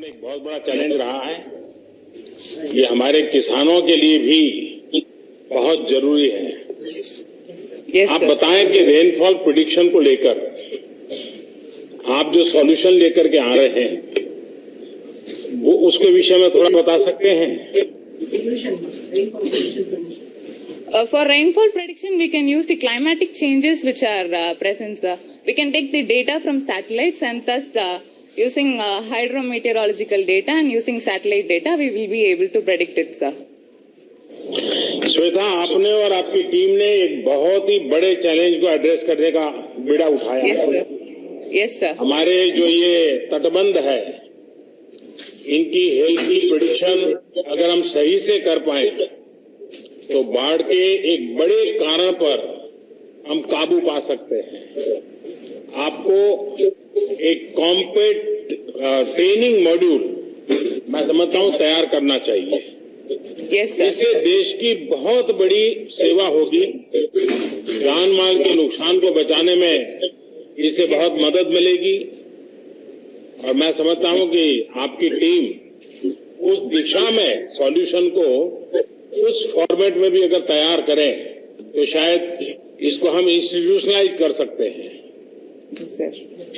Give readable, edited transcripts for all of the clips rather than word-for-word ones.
सामने एक बहुत बड़ा चैलेंज रहा है। ये हमारे किसानों के लिए भी बहुत जरूरी है। आप बताएं कि रेनफॉल प्रेडिक्शन को लेकर आप जो सॉल्यूशन लेकर के आ रहे हैं वो उसके विषय में थोड़ा बता सकते हैं? For rainfall prediction, we can use the climatic changes which are present, sir. We can take the data from satellites and thus using hydrometeorological data and using satellite data, we will be able to predict it, sir. Shweta, आपने और आपकी team ने एक बहुत ही बड़े challenge को address करने का बीड़ा उठाया। Yes, sir. Yes, sir. हमारे जो ये तटबंध है, इनकी हेल्थ की प्रेडिक्शन अगर हम सही से कर पाए तो बाढ़ के एक बड़े कारण पर हम काबू पा सकते हैं। आपको एक कॉम्पैक्ट ट्रेनिंग मॉड्यूल मैं समझता हूं तैयार करना चाहिए। Yes, sir. इससे देश की बहुत बड़ी सेवा होगी। जान माल के नुकसान को बचाने में इससे बहुत मदद मिलेगी और मैं समझता हूं कि आपकी टीम उस दिशा में सॉल्यूशन को उस फॉर्मेट में भी अगर तैयार करें तो शायद इसको हम इंस्टीट्यूशनलाइज कर सकते हैं।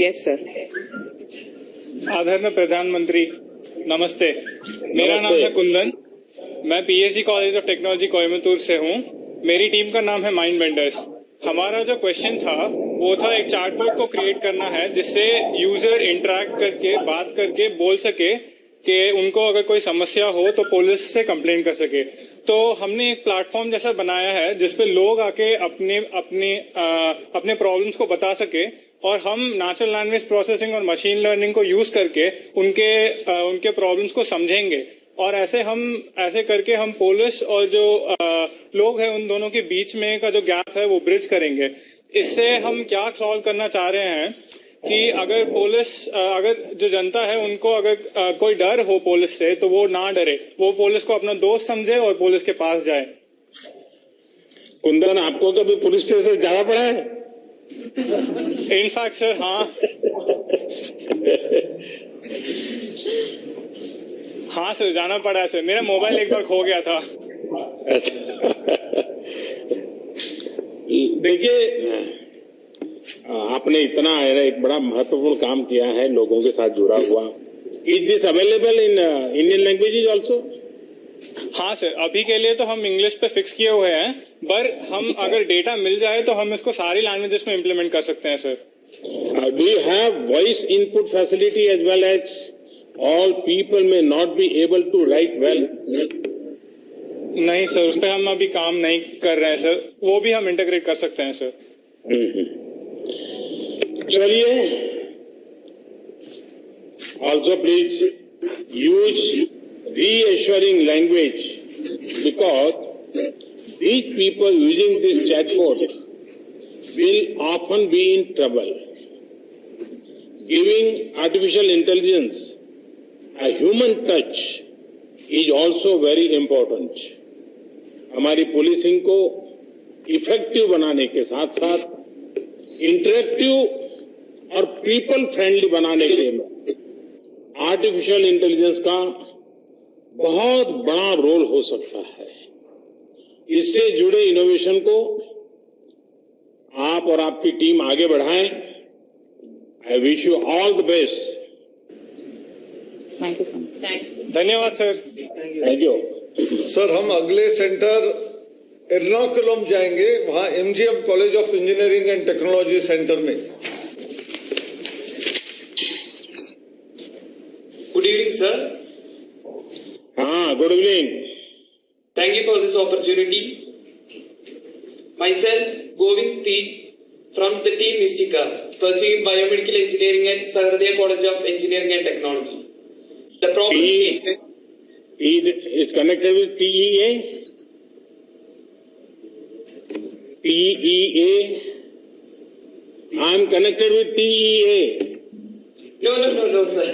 Yes, sir. आदरणीय प्रधानमंत्री नमस्ते। मेरा नाम है कुंदन। मैं PhD college of technology Coimbatore से हूँ। मेरी टीम का नाम है माइंड बेंडर्स। हमारा जो क्वेश्चन था वो था एक चार्टबोर्ड को क्रिएट करना है जिससे यूजर इंटरेक्ट करके बात करके बोल सके कि उनको अगर कोई समस्या हो तो पुलिस से कंप्लेन कर सके। तो हमने एक प्लेटफॉर्म जैसा बनाया है जिसपे लोग आके अपने प्रॉब्लम्स को बता सके और हम नेचुरल लैंग्वेज प्रोसेसिंग और मशीन लर्निंग को यूज करके उनके प्रॉब्लम्स को समझेंगे और ऐसे करके हम पुलिस और जो लोग हैं उन दोनों के बीच में का जो गैप है वो ब्रिज करेंगे। इससे हम क्या सॉल्व करना चाह रहे हैं कि अगर जो जनता है उनको अगर कोई डर हो पुलिस से तो वो ना डरे, वो पुलिस को अपना दोस्त समझे और पुलिस के पास जाए। कुंदन, आपको कभी पुलिस स्टेशन जाना पड़ा है? इनफैक्ट सर, हाँ सर, जाना पड़ा है सर। मेरा मोबाइल एक बार खो गया था। देखिए, आपने इतना एक बड़ा महत्वपूर्ण काम किया है, लोगों के साथ जुड़ा हुआ। Is this available in Indian languages also? हाँ सर, अभी के लिए तो हम इंग्लिश पे फिक्स किए हुए हैं, पर हम अगर डेटा मिल जाए तो हम इसको सारी लैंग्वेजेस में इम्प्लीमेंट कर सकते हैं sir. Do you have voice input facility as well as all people may not be able to write well? नहीं सर, उस पर हम अभी काम नहीं कर रहे हैं सर। वो भी हम इंटीग्रेट कर सकते हैं सर। चलिए, also please use reassuring language because these people using this chatbot will often be in trouble. Giving artificial intelligence a human touch is also very important. हमारी पुलिसिंग को इफेक्टिव बनाने के साथ साथ इंटरेक्टिव और पीपल फ्रेंडली बनाने के लिए आर्टिफिशियल इंटेलिजेंस का बहुत बड़ा रोल हो सकता है। इससे जुड़े इनोवेशन को आप और आपकी टीम आगे बढ़ाएं। I wish you all the best. Thank you so much. Thanks. धन्यवाद सर। Thank you sir. हम अगले सेंटर एर्नाकुलम जाएंगे, वहां MGM college of engineering and technology center में। Good evening sir. हाँ, good evening. Thank you for this opportunity. Myself, Govind T. from the team Mystica, pursuing biomedical engineering at Saharadaya College of Engineering and Technology. The problem statement is connected with TEA? TEA? I am connected with TEA. No, sir.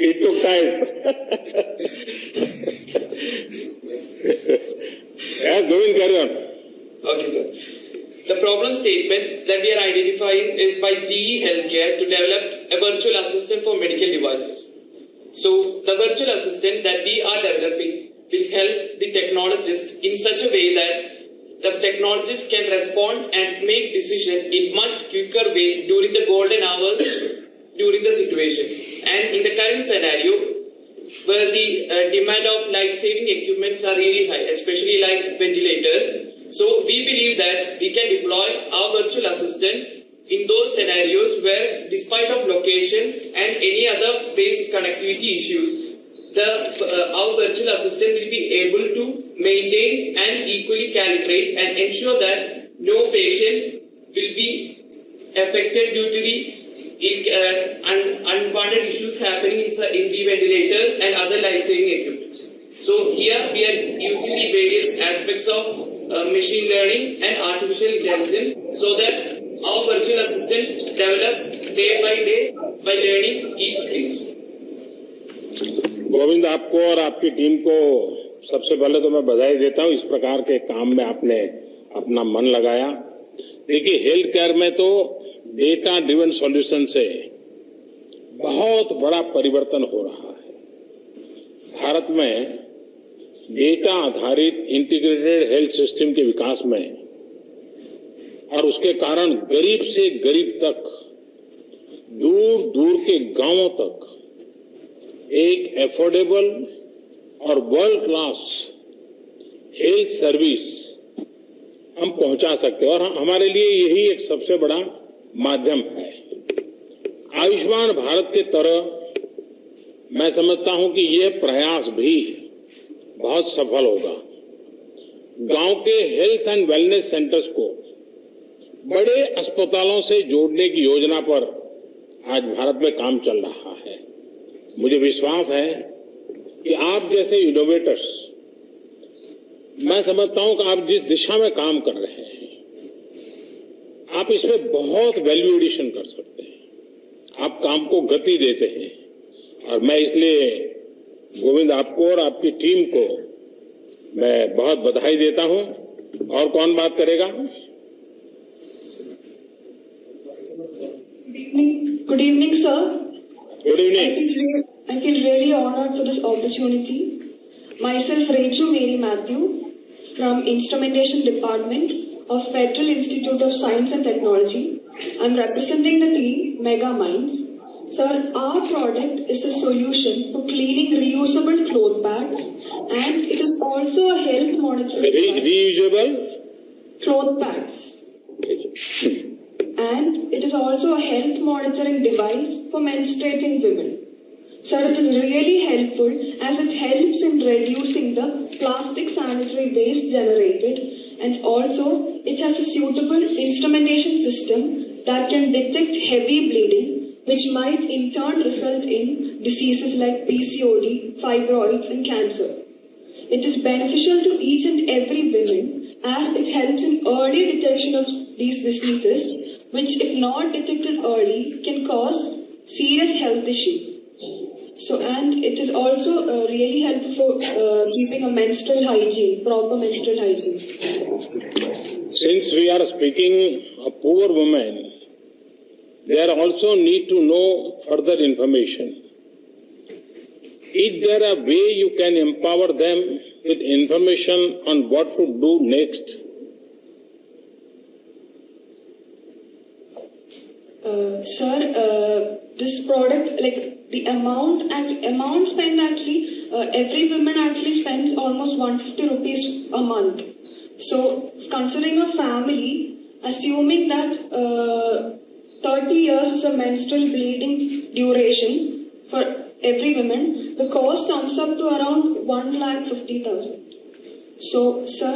It took time. Yeah, Govind, carry on. Okay, sir. The problem statement that we are identifying is by GE Healthcare to develop a virtual assistant for medical devices. So the virtual assistant that we are developing will help the technologist in such a way that the technologist can respond and make decision in much quicker way during the golden hours during the situation. And in the current scenario, where the demand of life-saving equipments are really high, especially like ventilators. So we believe that we can deploy our virtual assistant in those scenarios where, despite of location and any other basic connectivity issues, our virtual assistant will be able to maintain and equally calibrate and ensure that no patient will be affected due to the unwanted issues happening in the ventilators and other life-saving equipments. So here we are using the various aspects of machine learning and artificial intelligence so that our virtual assistants develop day by day by learning each skills. Govind, आपको और आपकी team को सबसे पहले तो मैं बधाई देता हूं। इस प्रकार के काम में आपने अपना मन लगाया। देखिए, हेल्थ केयर में तो डेटा ड्रिवन सॉल्यूशन से बहुत बड़ा परिवर्तन हो रहा है। भारत में डेटा आधारित इंटीग्रेटेड हेल्थ सिस्टम के विकास में और उसके कारण गरीब से गरीब तक, दूर दूर के गांवों तक एक एफोर्डेबल और वर्ल्ड क्लास हेल्थ सर्विस हम पहुंचा सकते हैं और हमारे लिए यही एक सबसे बड़ा माध्यम है। आयुष्मान भारत के तरह मैं समझता हूं कि यह प्रयास भी बहुत सफल होगा। गांव के हेल्थ एंड वेलनेस सेंटर्स को बड़े अस्पतालों से जोड़ने की योजना पर आज भारत में काम चल रहा है। मुझे विश्वास है कि आप जैसे इनोवेटर्स, मैं समझता हूं कि आप जिस दिशा में काम कर रहे हैं, आप इसमें बहुत वैल्यू एडिशन कर सकते हैं। आप काम को गति देते हैं और मैं इसलिए गोविंद आपको और आपकी टीम को मैं बहुत बधाई देता हूं। और कौन बात करेगा? Good evening, sir. Good evening. I feel really honored for this opportunity. Myself, Rachel Mary Matthew, from Instrumentation Department of Federal Institute of Science and Technology. I'm representing the team Mega Minds. Sir, our product is a solution for cleaning reusable cloth bags, and it is also a health monitoring reusable cloth bags. And it is also a health monitoring device for menstruating women. Sir, it is really helpful as it helps in reducing the plastic sanitary waste generated, and also it has a suitable instrumentation system that can detect heavy bleeding, which might in turn result in diseases like PCOD, fibroids and cancer. It is beneficial to each and every woman as it helps in early detection of these diseases, which if not detected early can cause serious health issue. So, and it is also really helpful for keeping a menstrual hygiene, proper menstrual hygiene. Since we are speaking of poor women, they also need to know further information. Is there a way you can empower them with information on what to do next? Sir, this product, like the amount spent actually, every woman actually spends almost 150 rupees a month. So, considering a family, assuming that 30 years is a menstrual bleeding duration for every woman, the cost sums up to around 1,50,000. So, sir,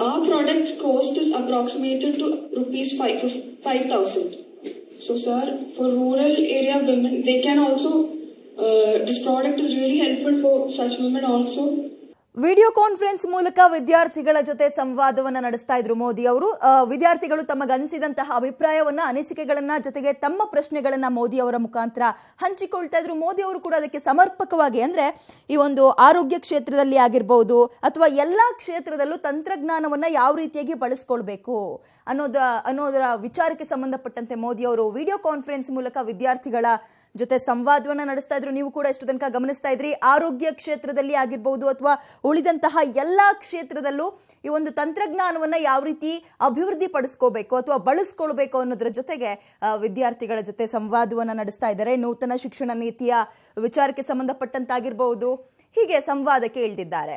our product cost is approximated to rupees 5,000. So, sir, for rural area women, they can also, this product is really helpful for such women also. Video conference ಮೂಲಕ ವಿದ್ಯಾರ್ಥಿಗಳ ಜೊತೆ ಸಂವಾದವನ್ನು ನಡೆಸ್ತಾ ಇದ್ರು ಮೋದಿ ಅವರು. ವಿದ್ಯಾರ್ಥಿಗಳು ತಮಗನಿಸಿದಂತಹ ಅಭಿಪ್ರಾಯವನ್ನ, ಅನಿಸಿಕೆಗಳನ್ನ, ಜೊತೆಗೆ ತಮ್ಮ ಪ್ರಶ್ನೆಗಳನ್ನ ಮೋದಿ ಅವರ ಮುಖಾಂತರ ಹಂಚಿಕೊಳ್ತಾ ಇದ್ರು. ಮೋದಿ ಅವರು ಕೂಡ ಅದಕ್ಕೆ ಸಮರ್ಪಕವಾಗಿ, ಅಂದ್ರೆ ಈ ಒಂದು ಆರೋಗ್ಯ ಕ್ಷೇತ್ರದಲ್ಲಿ ಆಗಿರ್ಬೋದು ಅಥವಾ ಎಲ್ಲಾ ಕ್ಷೇತ್ರದಲ್ಲೂ ತಂತ್ರಜ್ಞಾನವನ್ನ ಯಾವ ರೀತಿಯಾಗಿ ಬಳಸ್ಕೊಳ್ಬೇಕು ಅನ್ನೋದರ ವಿಚಾರಕ್ಕೆ ಸಂಬಂಧಪಟ್ಟಂತೆ ಮೋದಿ ಅವರು ವಿಡಿಯೋ ಕಾನ್ಫರೆನ್ಸ್ ಮೂಲಕ ವಿದ್ಯಾರ್ಥಿಗಳ ಜೊತೆ ಸಂವಾದವನ್ನ ನಡೆಸ್ತಾ ಇದ್ರು. ನೀವು ಕೂಡ ಎಷ್ಟು ತನಕ ಗಮನಿಸ್ತಾ ಇದ್ರಿ, ಆರೋಗ್ಯ ಕ್ಷೇತ್ರದಲ್ಲಿ ಆಗಿರ್ಬೋದು ಅಥವಾ ಉಳಿದಂತಹ ಎಲ್ಲ ಕ್ಷೇತ್ರದಲ್ಲೂ ಈ ಒಂದು ತಂತ್ರಜ್ಞಾನವನ್ನ ಯಾವ ರೀತಿ ಅಭಿವೃದ್ಧಿ ಪಡಿಸ್ಕೋಬೇಕು ಅಥವಾ ಬಳಸ್ಕೊಳ್ಬೇಕು ಅನ್ನೋದ್ರ ಜೊತೆಗೆ ವಿದ್ಯಾರ್ಥಿಗಳ ಜೊತೆ ಸಂವಾದವನ್ನ ನಡೆಸ್ತಾ ಇದ್ದಾರೆ. ನೂತನ ಶಿಕ್ಷಣ ನೀತಿಯ ವಿಚಾರಕ್ಕೆ ಸಂಬಂಧಪಟ್ಟಂತಾಗಿರ್ಬಹುದು, ಹೀಗೆ ಸಂವಾದಕ್ಕೆ ಇಳಿದಿದ್ದಾರೆ.